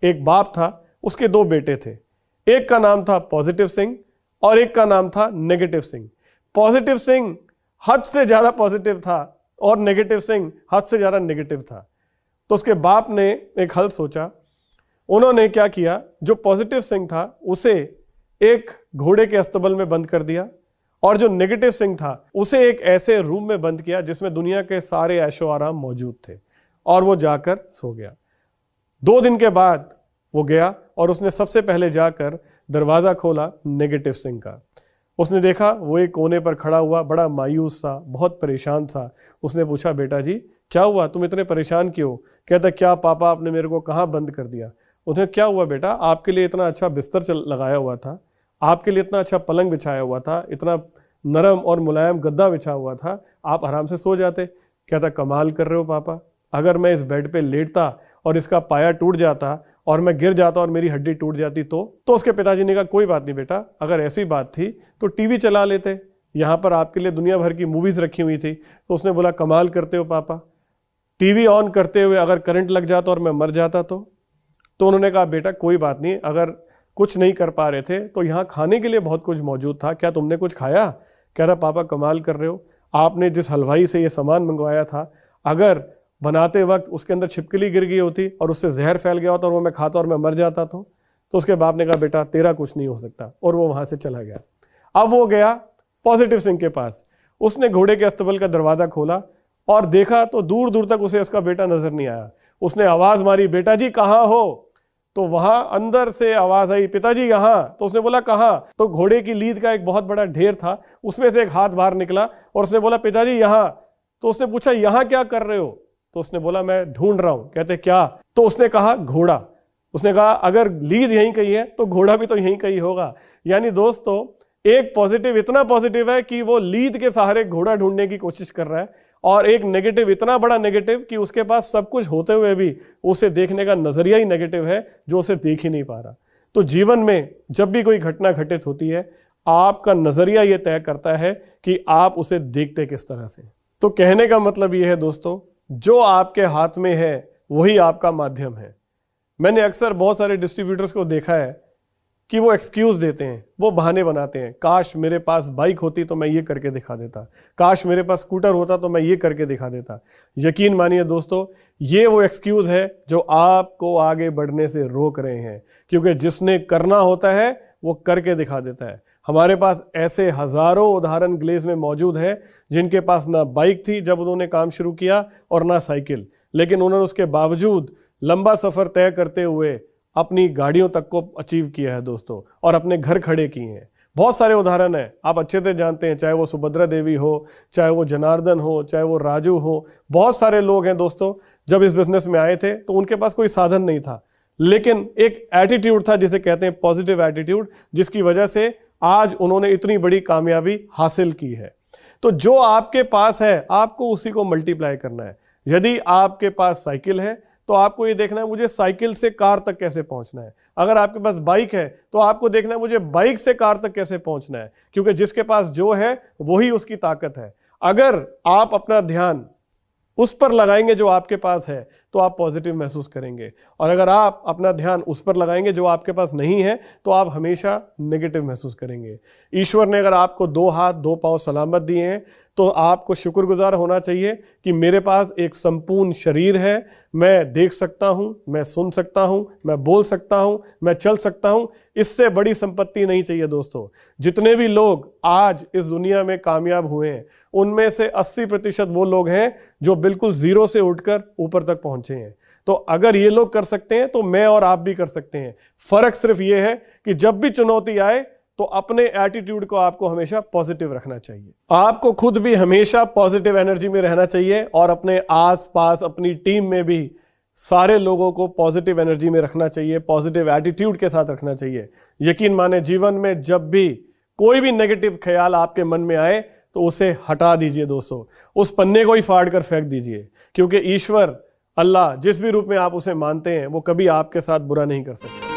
एक बाप था, उसके 2 बेटे थे। एक का नाम था पॉजिटिव सिंह और एक का नाम था नेगेटिव सिंह। पॉजिटिव सिंह हद से ज्यादा पॉजिटिव था और नेगेटिव सिंह हद से ज्यादा नेगेटिव था। तो उसके बाप ने एक हल सोचा। उन्होंने क्या किया, जो पॉजिटिव सिंह था उसे एक घोड़े के अस्तबल में बंद कर दिया और जो नेगेटिव सिंह था उसे एक ऐसे रूम में बंद किया जिसमें दुनिया के सारे ऐशो आराम मौजूद थे, और वो जाकर सो गया। 2 दिन के बाद वो गया और उसने सबसे पहले जाकर दरवाजा खोला नेगेटिव सिंह का। उसने देखा वो एक कोने पर खड़ा हुआ, बड़ा मायूस सा, बहुत परेशान सा। उसने पूछा, बेटा जी क्या हुआ, तुम इतने परेशान क्यों? कहता, क्या पापा आपने मेरे को कहाँ बंद कर दिया? उन्हें, क्या हुआ बेटा, आपके लिए इतना अच्छा बिस्तर लगाया हुआ था, आपके लिए इतना अच्छा पलंग बिछाया हुआ था, इतना नरम और मुलायम गद्दा बिछा हुआ था, आप आराम से सो जाते। कहता, कमाल कर रहे हो पापा, अगर मैं इस बेड पे लेटता और इसका पाया टूट जाता और मैं गिर जाता और मेरी हड्डी टूट जाती तो उसके पिताजी ने कहा, कोई बात नहीं बेटा, अगर ऐसी बात थी तो टीवी चला लेते, यहाँ पर आपके लिए दुनिया भर की मूवीज रखी हुई थी। तो उसने बोला, कमाल करते हो पापा, टीवी ऑन करते हुए अगर करंट लग जाता और मैं मर जाता तो उन्होंने कहा, बेटा कोई बात नहीं, अगर कुछ नहीं कर पा रहे थे तो यहाँ खाने के लिए बहुत कुछ मौजूद था, क्या तुमने कुछ खाया? कह रहा, पापा कमाल कर रहे हो, आपने जिस हलवाई से ये सामान मंगवाया था, अगर बनाते वक्त उसके अंदर छिपकली गिर गई होती और उससे जहर फैल गया होता और वो मैं खाता और मैं मर जाता तो उसके बाप ने कहा, बेटा तेरा कुछ नहीं हो सकता, और वो वहां से चला गया। अब वो गया पॉजिटिव सिंह के पास। उसने घोड़े के अस्तबल का दरवाजा खोला और देखा तो दूर दूर तक उसे उसका बेटा नजर नहीं आया। उसने आवाज मारी, बेटा जी कहाँ हो? तो वहां अंदर से आवाज आई, पिताजी यहाँ। तो उसने बोला, कहाँ? तो घोड़े की लीद का एक बहुत बड़ा ढेर था, उसमें से एक हाथ बाहर निकला और उसने बोला, पिताजी यहाँ। तो उसने पूछा, यहाँ क्या कर रहे हो? तो उसने बोला, मैं ढूंढ रहा हूं। कहते, क्या? तो उसने कहा, घोड़ा। उसने कहा, अगर लीद यहीं कहीं है तो घोड़ा भी तो यहीं कहीं होगा। यानी दोस्तों, एक पॉजिटिव इतना पॉजिटिव है कि वो लीद के सहारे घोड़ा ढूंढने की कोशिश कर रहा है, और एक नेगेटिव इतना बड़ा नेगेटिव कि उसके पास सब कुछ होते हुए भी उसे देखने का नजरिया ही नेगेटिव है, जो उसे देख ही नहीं पा रहा। तो जीवन में जब भी कोई घटना घटित होती है, आपका नजरिया यह तय करता है कि आप उसे देखते किस तरह से। तो कहने का मतलब यह है दोस्तों, जो आपके हाथ में है वही आपका माध्यम है। मैंने अक्सर बहुत सारे डिस्ट्रीब्यूटर्स को देखा है कि वो एक्सक्यूज देते हैं, वो बहाने बनाते हैं। काश मेरे पास बाइक होती तो मैं ये करके दिखा देता, काश मेरे पास स्कूटर होता तो मैं ये करके दिखा देता। यकीन मानिए दोस्तों, ये वो एक्सक्यूज है जो आपको आगे बढ़ने से रोक रहे हैं, क्योंकि जिसने करना होता है वो करके दिखा देता है। हमारे पास ऐसे हजारों उदाहरण ग्लेज में मौजूद है जिनके पास ना बाइक थी जब उन्होंने काम शुरू किया और ना साइकिल, लेकिन उन्होंने उसके बावजूद लंबा सफर तय करते हुए अपनी गाड़ियों तक को अचीव किया है दोस्तों, और अपने घर खड़े किए हैं। बहुत सारे उदाहरण हैं, आप अच्छे से जानते हैं, चाहे वो सुभद्रा देवी हो, चाहे वो जनार्दन हो, चाहे वो राजू हो। बहुत सारे लोग हैं दोस्तों, जब इस बिजनेस में आए थे तो उनके पास कोई साधन नहीं था, लेकिन एक एटीट्यूड था जिसे कहते हैं पॉजिटिव एटीट्यूड, जिसकी वजह से आज उन्होंने इतनी बड़ी कामयाबी हासिल की है। तो जो आपके पास है आपको उसी को मल्टीप्लाई करना है। यदि आपके पास साइकिल है तो आपको ये देखना है मुझे साइकिल से कार तक कैसे पहुंचना है। अगर आपके पास बाइक है तो आपको देखना है मुझे बाइक से कार तक कैसे पहुंचना है, क्योंकि जिसके पास जो है वही उसकी ताकत है। अगर आप अपना ध्यान उस पर लगाएंगे जो आपके पास है तो आप पॉजिटिव महसूस करेंगे, और अगर आप अपना ध्यान उस पर लगाएंगे जो आपके पास नहीं है तो आप हमेशा नेगेटिव महसूस करेंगे। ईश्वर ने अगर आपको 2 हाथ 2 पांव सलामत दिए हैं तो आपको शुक्रगुजार होना चाहिए कि मेरे पास एक संपूर्ण शरीर है, मैं देख सकता हूं, मैं सुन सकता हूं, मैं बोल सकता हूं, मैं चल सकता हूं। इससे बड़ी संपत्ति नहीं चाहिए दोस्तों। जितने भी लोग आज इस दुनिया में कामयाब हुए हैं उनमें से 80% वो लोग हैं जो बिल्कुल जीरो से उठकर ऊपर तक पहुंचे हैं। तो अगर ये लोग कर सकते हैं तो मैं और आप भी कर सकते हैं। फर्क सिर्फ ये है कि जब भी चुनौती आए तो अपने एटीट्यूड को आपको हमेशा पॉजिटिव रखना चाहिए। आपको खुद भी हमेशा पॉजिटिव एनर्जी में रहना चाहिए और अपने आसपास अपनी टीम में भी सारे लोगों को पॉजिटिव एनर्जी में रखना चाहिए, पॉजिटिव एटीट्यूड के साथ रखना चाहिए। यकीन माने जीवन में जब भी कोई भी नेगेटिव ख्याल आपके मन में आए तो उसे हटा दीजिए दोस्तों, उस पन्ने को ही फाड़ कर फेंक दीजिए, क्योंकि ईश्वर अल्लाह जिस भी रूप में आप उसे मानते हैं वो कभी आपके साथ बुरा नहीं कर सकते।